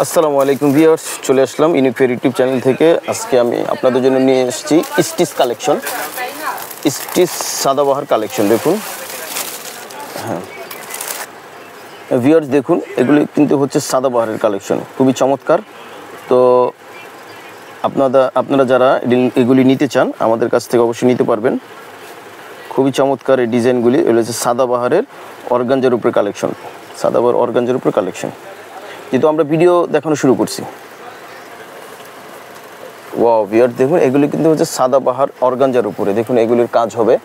আসসালামু আলাইকুম ভিউয়ার্স, চলে আসলাম ইউনিফেয়ার ইউটিউব চ্যানেল থেকে। আজকে আমি আপনাদের জন্য নিয়ে এসেছি stitch collection, stitch Sadabahar collection. দেখুন, হ্যাঁ ভিউয়ার্স দেখুন, এগুলি কিন্তু হচ্ছে সাদাবাহারের কালেকশন, খুবই চমৎকার। তো আপনারা যারা এগুলি নিতে চান আমাদের কাছ থেকে অবশ্যই নিতে পারবেন। খুবই চমৎকার এই ডিজাইনগুলি। এগুলো হচ্ছে সাদাবাহারের অর্গানজার উপরে কালেকশন, সাদাবাহার অর্গানজার উপরে কালেকশন। যেহেতু আমরা ভিডিও দেখানো শুরু করছি, ওয়াও ভিউয়ার্স দেখুন, এগুলি কিন্তু হচ্ছে সাদাবাহার অর্গানজার উপরে। দেখুন এগুলির কাজ হবে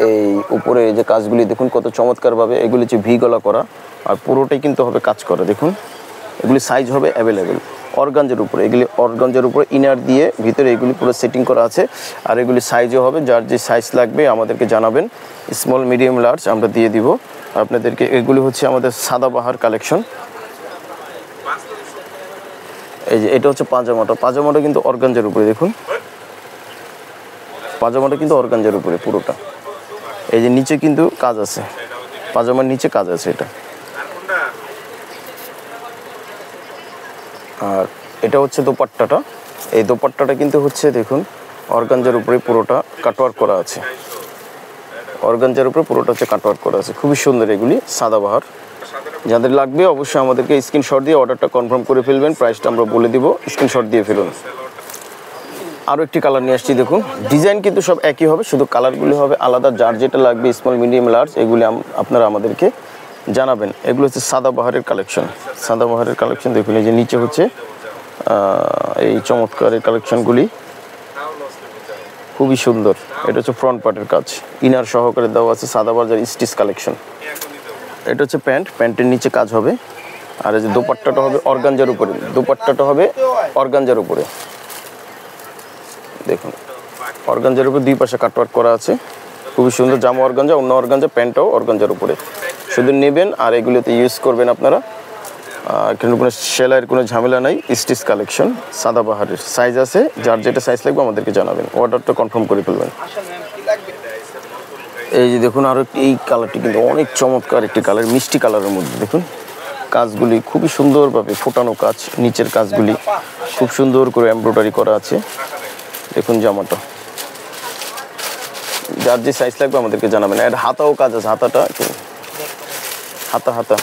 এই উপরে, যে কাজগুলি দেখুন কত চমৎকারভাবে। এগুলি হচ্ছে ভি গলা করা, আর পুরোটাই কিন্তু হবে কাজ করা। দেখুন এগুলি সাইজ হবে অ্যাভেলেবেল অর্গানজার উপরে। এগুলি অর্গানজার উপরে ইনার দিয়ে ভিতরে এগুলি পুরো সেটিং করা আছে। আর এগুলি সাইজও হবে, যার যে সাইজ লাগবে আমাদেরকে জানাবেন, স্মল মিডিয়াম লার্জ আমরা দিয়ে দিব আপনাদেরকে। এগুলি হচ্ছে আমাদের সাদাবাহার কালেকশন। এই যে এটা হচ্ছে পাজামাটা কিন্তু অর্গানজার উপরে। দেখুন পাজামাটা কিন্তু অর্গানজার উপরে পুরোটা। এই যে নিচে কিন্তু কাজ আছে, পাজামার নিচে কাজ আছে এটা। আর এটা হচ্ছে দোপাট্টাটা। এই দোপাট্টাটা কিন্তু হচ্ছে দেখুন অর্গানজার উপরে পুরোটা কাটওয়ার্ক করা আছে। অর্গানজার উপরে পুরোটা হচ্ছে কাটওয়ার্ক করা আছে, খুবই সুন্দর। এগুলি সাদাবাহার। যাদের লাগবে অবশ্যই আমাদেরকে স্ক্রিনশট দিয়ে অর্ডারটা কনফার্ম করে ফেলবেন। প্রাইসটা আমরা বলে দিব, স্ক্রিনশট দিয়ে ফেলুন। আরও একটি কালার নিয়ে আসছি। দেখুন ডিজাইন কিন্তু সব একই হবে, শুধু কালারগুলি হবে আলাদা। যার যেটা লাগবে স্মল মিডিয়াম লার্জ এগুলি আপনারা আমাদেরকে জানাবেন। এগুলো হচ্ছে সাদাবাহারের কালেকশন, সাদাবাহারের কালেকশন। দেখুন এই যে নিচে হচ্ছে এই চমৎকার এই কালেকশনগুলি, খুবই সুন্দর। এটা হচ্ছে ফ্রন্ট পার্টের কাজ, ইনার সহকারে দেওয়া আছে সাদাবাহার স্টিচ কালেকশন। এটা হচ্ছে প্যান্টের নিচে কাজ হবে। আর এই যে দোপাট্টাটা হবে অর্গানজার উপরে, দোপাট্টাটা হবে অর্গানজার উপরে। দেখুন অর্গানজার উপরে দুই পাশে কাটওয়ার্ক করা আছে, খুবই সুন্দর। জামা অর্গানজা, অন্য অর্গানজা, প্যান্টটাও অর্গানজার উপরে। শুধু নেবেন আর এগুলোতে ইউজ করবেন আপনারা। কিন্তু কোনো সেলাইয়ের কোনো ঝামেলা নাই। স্টিচ কালেকশন সাদাবাহারের সাইজ আছে, যার যেটা সাইজ লাগবে আমাদেরকে জানাবেন, অর্ডারটা কনফার্ম করে ফেলবেন। এই যে দেখুন আরও এই কালারটি কিন্তু অনেক চমৎকার একটি কালার, মিষ্টি কালারের মধ্যে। দেখুন কাজগুলি খুবই সুন্দরভাবে ফোটানো কাজ, নিচের কাজগুলি খুব সুন্দর করে এমব্রয়ডারি করা আছে। দেখুন জামাটা, যার যে সাইজ লাগবে আমাদেরকে জানাবেন। আর হাতাও কাজ আছে, হাতাটা হাতা।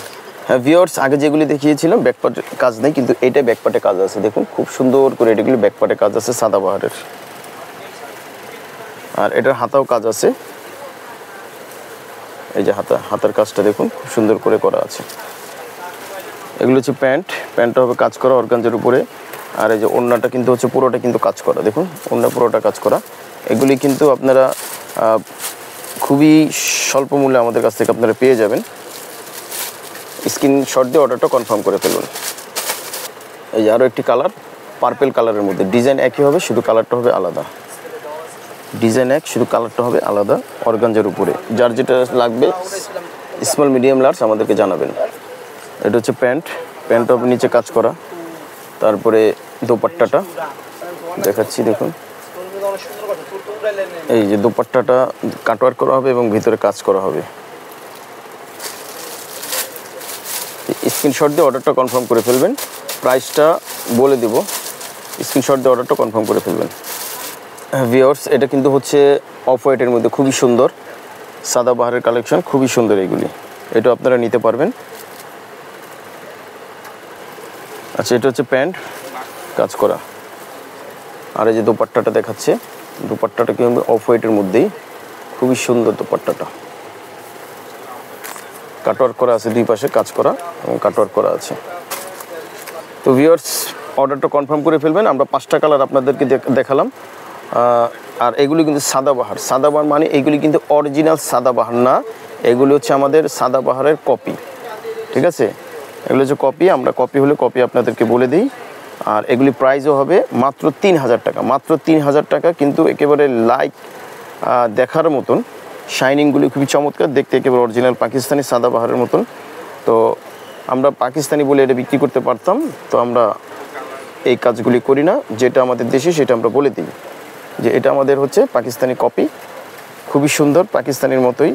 হ্যাঁ ভিউয়ার্স, আগে যেগুলি দেখিয়েছিলাম ব্যাকপার্টে কাজ নেই, কিন্তু এটা ব্যাকপার্টে কাজ আছে। দেখুন খুব সুন্দর করে এটাগুলি ব্যাকপার্টে কাজ আছে সাদাবাহারের। আর এটার হাতাও কাজ আছে। এই যে হাতার কাজটা দেখুন খুব সুন্দর করে করা আছে। এগুলো হচ্ছে প্যান্টটা হবে কাজ করা অর্গানজার উপরে। আর এই যে ওড়নাটা কিন্তু হচ্ছে পুরোটা কিন্তু কাজ করা। দেখুন ওড়না পুরোটা কাজ করা। এগুলি কিন্তু আপনারা খুবই স্বল্প মূল্যে আমাদের কাছ থেকে আপনারা পেয়ে যাবেন। স্ক্রিনশট দিয়ে অর্ডারটা কনফার্ম করে ফেলুন। এই যে আরও একটি কালার, পার্পেল কালারের মধ্যে। ডিজাইন একই হবে, শুধু কালারটা হবে আলাদা। ডিজাইন এক, শুধু কালারটা হবে আলাদা অর্গানজার উপরে। যার যেটা লাগবে স্মল মিডিয়াম লার্জ আমাদেরকে জানাবেন। এটা হচ্ছে প্যান্ট হবে নিচে কাজ করা। তারপরে দোপাট্টাটা দেখাচ্ছি। দেখুন এই যে দোপাট্টাটা কাটওয়ার্ক করা হবে এবং ভিতরে কাজ করা হবে। স্ক্রিনশট দিয়ে অর্ডারটা কনফার্ম করে ফেলবেন। প্রাইসটা বলে দেব, স্ক্রিনশট দিয়ে অর্ডারটা কনফার্ম করে ফেলবেন। ভিউয়ার্স এটা কিন্তু হচ্ছে অফ হোয়াইটের মধ্যে, খুবই সুন্দর সাদাবাহারের কালেকশন, খুবই সুন্দর এইগুলি। এটা আপনারা নিতে পারবেন। আচ্ছা এটা হচ্ছে প্যান্ট কাজ করা। আর এই যে দোপাট্টাটা দেখাচ্ছে, দোপাট্টাটা কি হবে অফ হোয়াইটের মধ্যেই, খুবই সুন্দর দোপাট্টাটা। কাটওয়ার্ক করা আছে, দুই পাশে কাজ করা এবং কাটওয়ার্ক করা আছে। তো ভিউয়ার্স অর্ডারটা কনফার্ম করে ফেলবেন। আমরা 5টা কালার আপনাদেরকে দেখালাম। আর এগুলি কিন্তু সাদাবাহার মানে এগুলি কিন্তু অরিজিনাল সাদাবাহার না, এগুলি হচ্ছে আমাদের সাদাবাহারের কপি। ঠিক আছে, এগুলো হচ্ছে কপি। আমরা কপি হলে কপি আপনাদেরকে বলে দিই। আর এগুলি প্রাইসও হবে মাত্র 3000 টাকা, মাত্র 3000 টাকা। কিন্তু একেবারে লাইক দেখার মতন, শাইনিংগুলি খুবই চমৎকার, দেখতে একেবারে অরিজিনাল পাকিস্তানি সাদাবাহারের মতন। তো আমরা পাকিস্তানি বলে এটা বিক্রি করতে পারতাম, তো আমরা এই কাজগুলি করি না। যেটা আমাদের দেশে সেটা আমরা বলে দিই যে এটা আমাদের হচ্ছে পাকিস্তানি কপি, খুবই সুন্দর পাকিস্তানির মতোই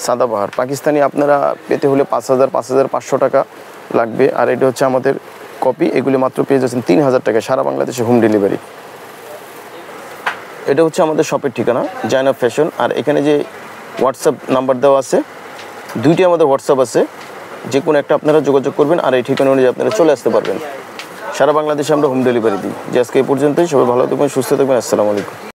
সাদাবাহার। পাকিস্তানি আপনারা পেতে হলে 5500 টাকা লাগবে। আর এটা হচ্ছে আমাদের কপি, এগুলি মাত্র পেয়ে যাচ্ছেন 3000 টাকায়, সারা বাংলাদেশে হোম ডেলিভারি। এটা হচ্ছে আমাদের শপের ঠিকানা, জায়নাব ফ্যাশন। আর এখানে যে হোয়াটসঅ্যাপ নাম্বার দেওয়া আছে, 2টি আমাদের হোয়াটসঅ্যাপ আছে, যে কোনো একটা আপনারা যোগাযোগ করবেন আর এই ঠিকানা অনুযায়ী আপনারা চলে আসতে পারবেন। সারা বাংলাদেশে আমরা হোম ডেলিভারি দিই। যে আজকে এই পর্যন্তই, সবাই ভালো থাকবেন, সুস্থ থাকবেন, আসসালামু আলাইকুম।